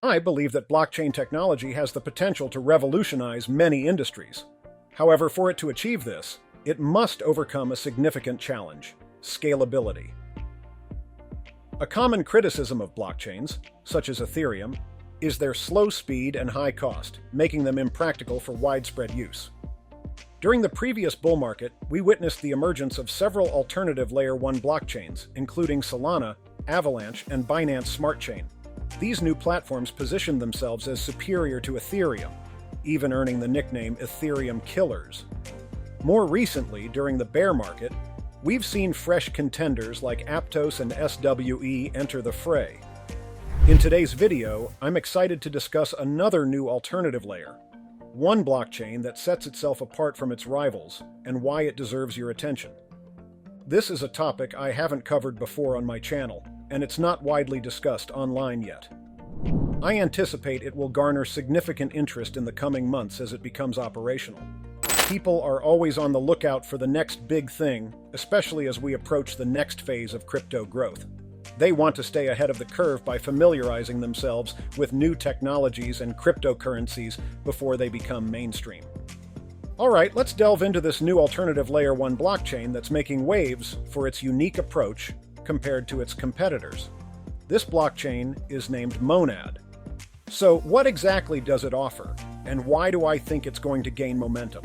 I believe that blockchain technology has the potential to revolutionize many industries. However, for it to achieve this, it must overcome a significant challenge: scalability. A common criticism of blockchains, such as Ethereum, is their slow speed and high cost, making them impractical for widespread use. During the previous bull market, we witnessed the emergence of several alternative Layer 1 blockchains, including Solana, Avalanche, and Binance Smart Chain. These new platforms positioned themselves as superior to Ethereum, even earning the nickname Ethereum Killers. More recently, during the bear market, we've seen fresh contenders like Aptos and SWE enter the fray. In today's video, I'm excited to discuss another new alternative layer, one blockchain that sets itself apart from its rivals, and why it deserves your attention. This is a topic I haven't covered before on my channel, and it's not widely discussed online yet. I anticipate it will garner significant interest in the coming months as it becomes operational. People are always on the lookout for the next big thing, especially as we approach the next phase of crypto growth. They want to stay ahead of the curve by familiarizing themselves with new technologies and cryptocurrencies before they become mainstream. Alright, let's delve into this new alternative Layer 1 blockchain that's making waves for its unique approach compared to its competitors. This blockchain is named Monad. So what exactly does it offer, and why do I think it's going to gain momentum?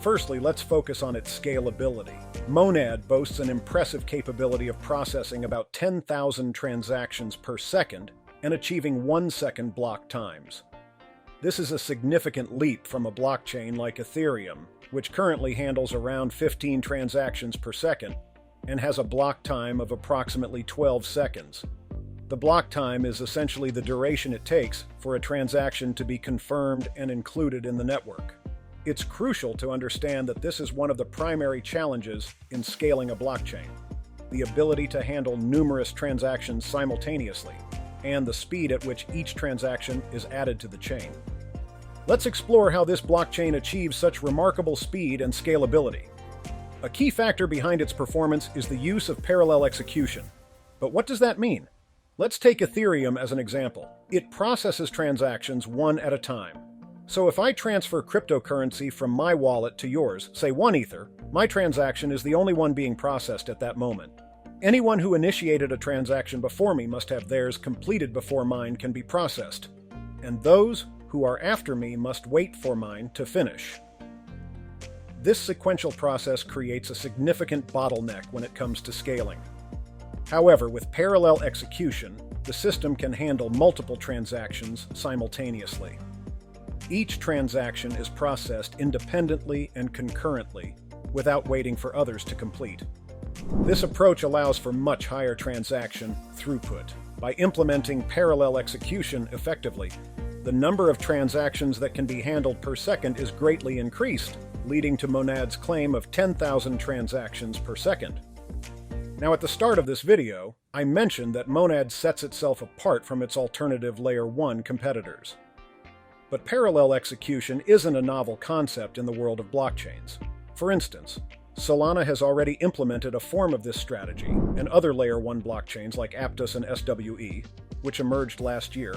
Firstly, let's focus on its scalability. Monad boasts an impressive capability of processing about 10,000 transactions per second and achieving 1-second block times. This is a significant leap from a blockchain like Ethereum, which currently handles around 15 transactions per second and has a block time of approximately 12 seconds. The block time is essentially the duration it takes for a transaction to be confirmed and included in the network. It's crucial to understand that this is one of the primary challenges in scaling a blockchain: the ability to handle numerous transactions simultaneously, and the speed at which each transaction is added to the chain. Let's explore how this blockchain achieves such remarkable speed and scalability. A key factor behind its performance is the use of parallel execution. But what does that mean? Let's take Ethereum as an example. It processes transactions one at a time. So if I transfer cryptocurrency from my wallet to yours, say 1 Ether, my transaction is the only one being processed at that moment. Anyone who initiated a transaction before me must have theirs completed before mine can be processed, and those who are after me must wait for mine to finish. This sequential process creates a significant bottleneck when it comes to scaling. However, with parallel execution, the system can handle multiple transactions simultaneously. Each transaction is processed independently and concurrently, without waiting for others to complete. This approach allows for much higher transaction throughput. By implementing parallel execution effectively, the number of transactions that can be handled per second is greatly increased, leading to Monad's claim of 10,000 transactions per second. Now, at the start of this video, I mentioned that Monad sets itself apart from its alternative Layer 1 competitors. But parallel execution isn't a novel concept in the world of blockchains. For instance, Solana has already implemented a form of this strategy, and other Layer 1 blockchains like Aptos and SWE, which emerged last year,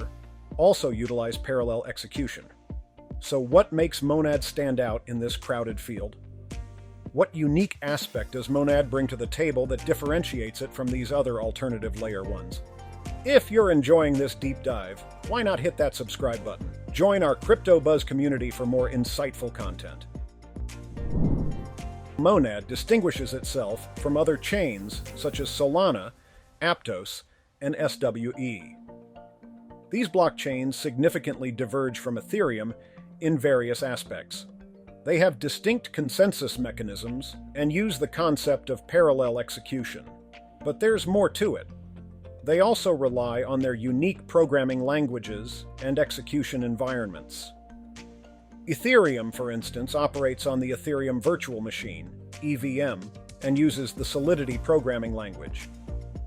also utilize parallel execution. So what makes Monad stand out in this crowded field? What unique aspect does Monad bring to the table that differentiates it from these other alternative Layer 1s? If you're enjoying this deep dive, why not hit that subscribe button? Join our Crypto Buzz community for more insightful content. Monad distinguishes itself from other chains such as Solana, Aptos, and SWE. These blockchains significantly diverge from Ethereum in various aspects. They have distinct consensus mechanisms and use the concept of parallel execution. But there's more to it. They also rely on their unique programming languages and execution environments. Ethereum, for instance, operates on the Ethereum Virtual Machine, EVM, and uses the Solidity programming language.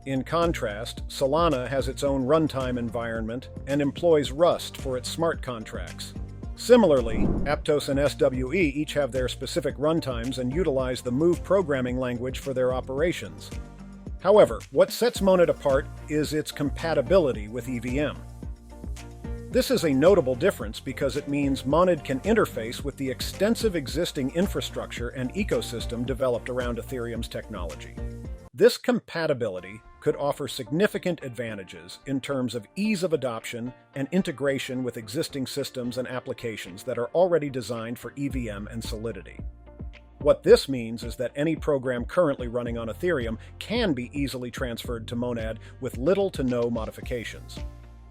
In contrast, Solana has its own runtime environment and employs Rust for its smart contracts. Similarly, Aptos and SWE each have their specific runtimes and utilize the Move programming language for their operations. However, what sets Monad apart is its compatibility with EVM. This is a notable difference because it means Monad can interface with the extensive existing infrastructure and ecosystem developed around Ethereum's technology. This compatibility could offer significant advantages in terms of ease of adoption and integration with existing systems and applications that are already designed for EVM and Solidity. What this means is that any program currently running on Ethereum can be easily transferred to Monad with little to no modifications.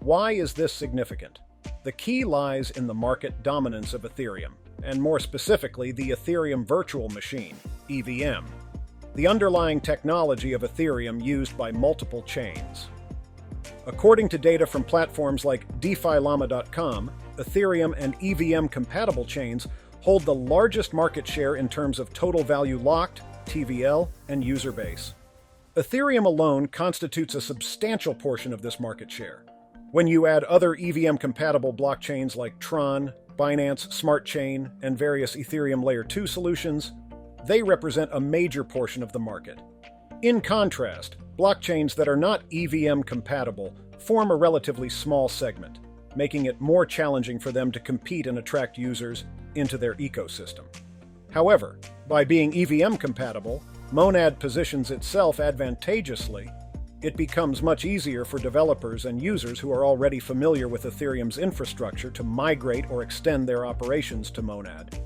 Why is this significant? The key lies in the market dominance of Ethereum, and more specifically the Ethereum Virtual Machine, EVM, the underlying technology of Ethereum used by multiple chains. According to data from platforms like DeFiLlama.com, Ethereum and EVM-compatible chains hold the largest market share in terms of total value locked, TVL, and user base. Ethereum alone constitutes a substantial portion of this market share. When you add other EVM-compatible blockchains like Tron, Binance Smart Chain, and various Ethereum Layer 2 solutions, they represent a major portion of the market. In contrast, blockchains that are not EVM-compatible form a relatively small segment, making it more challenging for them to compete and attract users into their ecosystem. However, by being EVM-compatible, Monad positions itself advantageously. It becomes much easier for developers and users who are already familiar with Ethereum's infrastructure to migrate or extend their operations to Monad.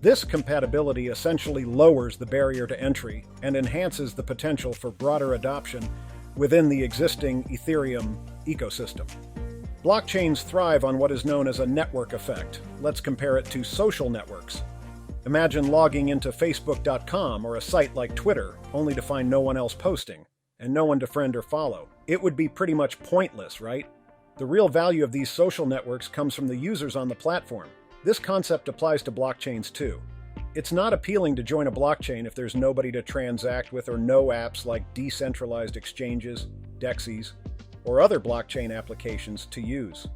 This compatibility essentially lowers the barrier to entry and enhances the potential for broader adoption within the existing Ethereum ecosystem. Blockchains thrive on what is known as a network effect. Let's compare it to social networks. Imagine logging into Facebook.com or a site like Twitter only to find no one else posting and no one to friend or follow. It would be pretty much pointless, right? The real value of these social networks comes from the users on the platform. This concept applies to blockchains too. It's not appealing to join a blockchain if there's nobody to transact with or no apps like decentralized exchanges, DEXs, or other blockchain applications to use.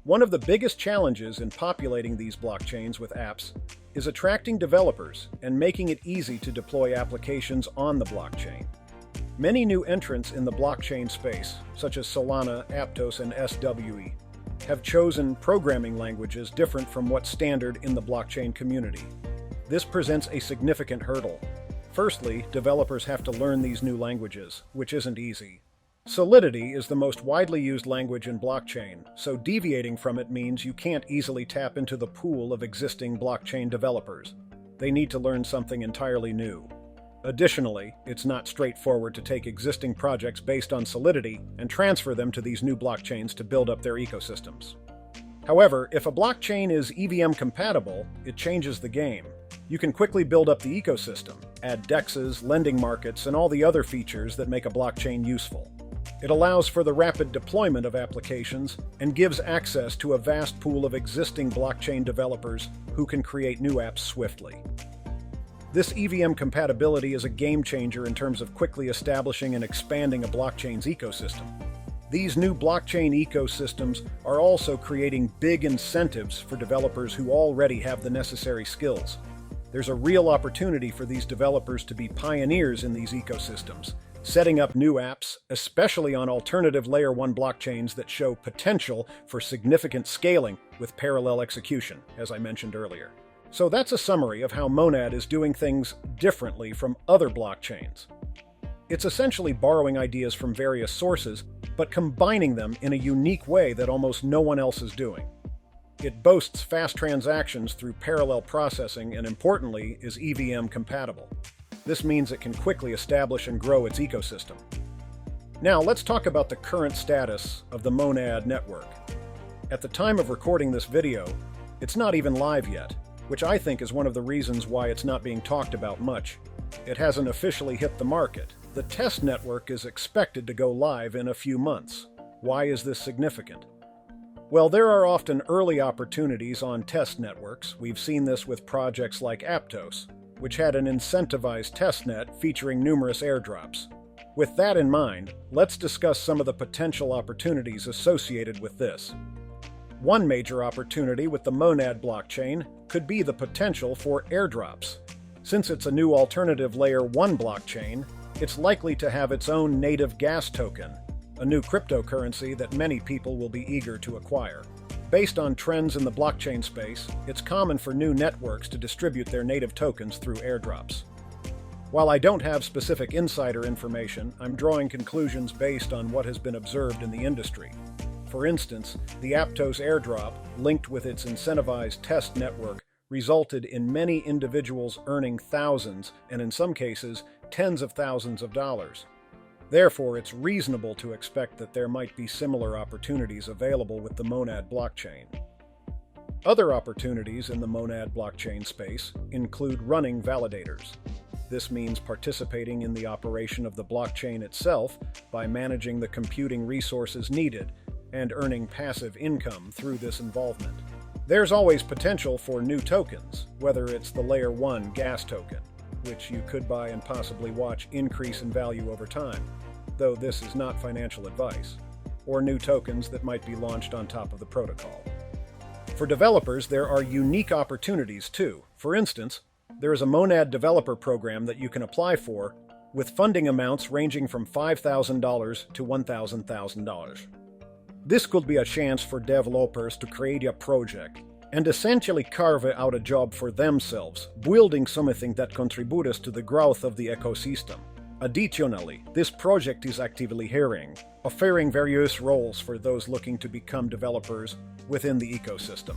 One of the biggest challenges in populating these blockchains with apps is attracting developers and making it easy to deploy applications on the blockchain. Many new entrants in the blockchain space, such as Solana, Aptos, and SWE, have chosen programming languages different from what's standard in the blockchain community. This presents a significant hurdle. Firstly, developers have to learn these new languages, which isn't easy. Solidity is the most widely used language in blockchain, so deviating from it means you can't easily tap into the pool of existing blockchain developers. They need to learn something entirely new. Additionally, it's not straightforward to take existing projects based on Solidity and transfer them to these new blockchains to build up their ecosystems. However, if a blockchain is EVM compatible, it changes the game. You can quickly build up the ecosystem, add DEXs, lending markets, and all the other features that make a blockchain useful. It allows for the rapid deployment of applications and gives access to a vast pool of existing blockchain developers who can create new apps swiftly. This EVM compatibility is a game changer in terms of quickly establishing and expanding a blockchain's ecosystem. These new blockchain ecosystems are also creating big incentives for developers who already have the necessary skills. There's a real opportunity for these developers to be pioneers in these ecosystems, setting up new apps, especially on alternative Layer 1 blockchains that show potential for significant scaling with parallel execution, as I mentioned earlier. So that's a summary of how Monad is doing things differently from other blockchains. It's essentially borrowing ideas from various sources, but combining them in a unique way that almost no one else is doing. It boasts fast transactions through parallel processing and, importantly, is EVM compatible. This means it can quickly establish and grow its ecosystem. Now let's talk about the current status of the Monad network. At the time of recording this video, it's not even live yet, which I think is one of the reasons why it's not being talked about much. It hasn't officially hit the market. The test network is expected to go live in a few months. Why is this significant? Well, there are often early opportunities on test networks. We've seen this with projects like Aptos, which had an incentivized testnet featuring numerous airdrops. With that in mind, let's discuss some of the potential opportunities associated with this. One major opportunity with the Monad blockchain could be the potential for airdrops. Since it's a new alternative Layer 1 blockchain, it's likely to have its own native gas token, a new cryptocurrency that many people will be eager to acquire. Based on trends in the blockchain space, it's common for new networks to distribute their native tokens through airdrops. While I don't have specific insider information, I'm drawing conclusions based on what has been observed in the industry. For instance, the Aptos airdrop, linked with its incentivized test network, resulted in many individuals earning thousands, and in some cases, tens of thousands of dollars. Therefore, it's reasonable to expect that there might be similar opportunities available with the Monad blockchain. Other opportunities in the Monad blockchain space include running validators. This means participating in the operation of the blockchain itself by managing the computing resources needed and earning passive income through this involvement. There's always potential for new tokens, whether it's the Layer 1 gas token, which you could buy and possibly watch increase in value over time, though this is not financial advice, or new tokens that might be launched on top of the protocol. For developers, there are unique opportunities too. For instance, there is a Monad developer program that you can apply for, with funding amounts ranging from $5,000 to $1,000. This could be a chance for developers to create a project and essentially carve out a job for themselves, building something that contributes to the growth of the ecosystem. Additionally, this project is actively hiring, offering various roles for those looking to become developers within the ecosystem,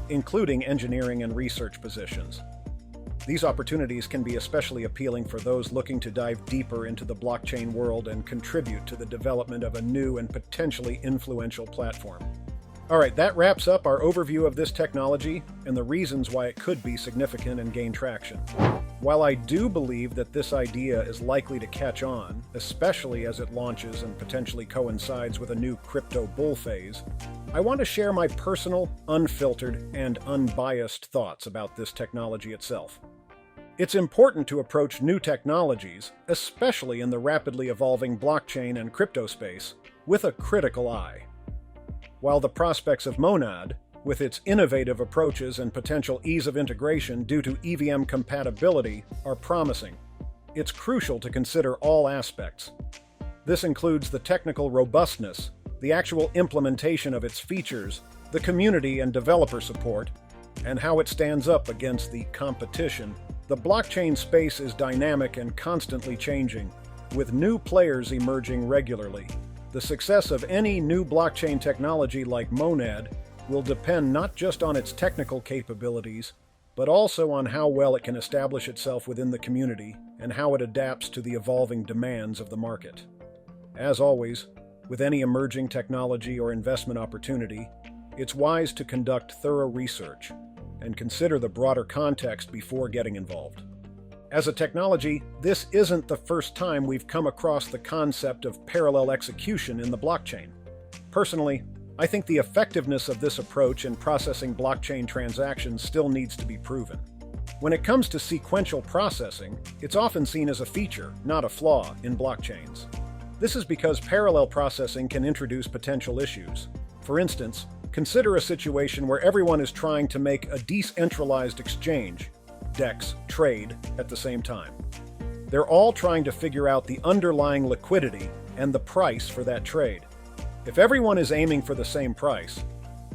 including engineering and research positions. These opportunities can be especially appealing for those looking to dive deeper into the blockchain world and contribute to the development of a new and potentially influential platform. Alright, that wraps up our overview of this technology and the reasons why it could be significant and gain traction. While I do believe that this idea is likely to catch on, especially as it launches and potentially coincides with a new crypto bull phase, I want to share my personal, unfiltered, and unbiased thoughts about this technology itself. It's important to approach new technologies, especially in the rapidly evolving blockchain and crypto space, with a critical eye. While the prospects of Monad, with its innovative approaches and potential ease of integration due to EVM compatibility, are promising, it's crucial to consider all aspects. This includes the technical robustness, the actual implementation of its features, the community and developer support, and how it stands up against the competition. The blockchain space is dynamic and constantly changing, with new players emerging regularly. The success of any new blockchain technology like Monad will depend not just on its technical capabilities, but also on how well it can establish itself within the community and how it adapts to the evolving demands of the market. As always, with any emerging technology or investment opportunity, it's wise to conduct thorough research and consider the broader context before getting involved. As a technology, this isn't the first time we've come across the concept of parallel execution in the blockchain. Personally, I think the effectiveness of this approach in processing blockchain transactions still needs to be proven. When it comes to sequential processing, it's often seen as a feature, not a flaw, in blockchains. This is because parallel processing can introduce potential issues. For instance, consider a situation where everyone is trying to make a decentralized exchange, DEX, trade at the same time. They're all trying to figure out the underlying liquidity and the price for that trade. If everyone is aiming for the same price,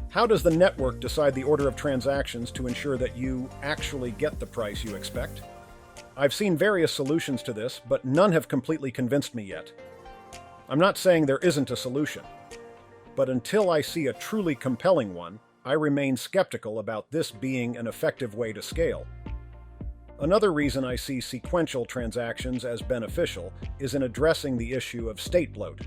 how does the network decide the order of transactions to ensure that you actually get the price you expect? I've seen various solutions to this, but none have completely convinced me yet. I'm not saying there isn't a solution, but until I see a truly compelling one, I remain skeptical about this being an effective way to scale. Another reason I see sequential transactions as beneficial is in addressing the issue of state bloat.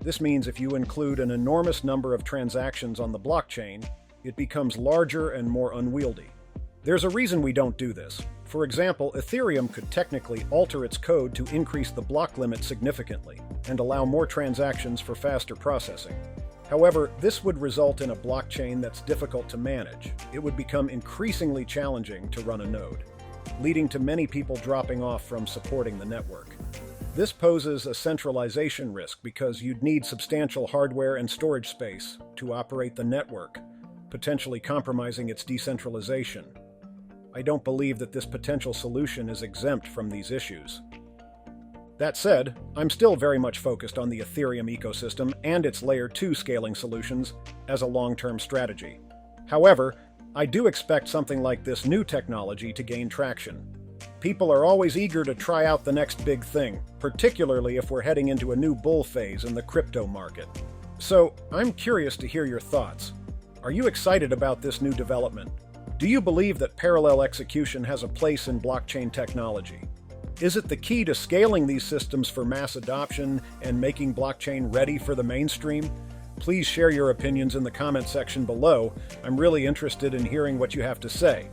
This means if you include an enormous number of transactions on the blockchain, it becomes larger and more unwieldy. There's a reason we don't do this. For example, Ethereum could technically alter its code to increase the block limit significantly and allow more transactions for faster processing. However, this would result in a blockchain that's difficult to manage. It would become increasingly challenging to run a node, leading to many people dropping off from supporting the network. This poses a centralization risk because you'd need substantial hardware and storage space to operate the network, potentially compromising its decentralization. I don't believe that this potential solution is exempt from these issues. That said, I'm still very much focused on the Ethereum ecosystem and its Layer 2 scaling solutions as a long-term strategy. However, I do expect something like this new technology to gain traction. People are always eager to try out the next big thing, particularly if we're heading into a new bull phase in the crypto market. So, I'm curious to hear your thoughts. Are you excited about this new development? Do you believe that parallel execution has a place in blockchain technology? Is it the key to scaling these systems for mass adoption and making blockchain ready for the mainstream? Please share your opinions in the comment section below. I'm really interested in hearing what you have to say.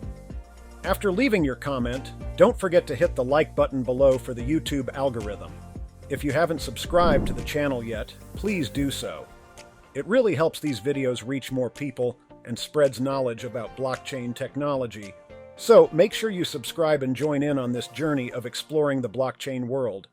After leaving your comment, don't forget to hit the like button below for the YouTube algorithm. If you haven't subscribed to the channel yet, please do so. It really helps these videos reach more people and spreads knowledge about blockchain technology. So make sure you subscribe and join in on this journey of exploring the blockchain world.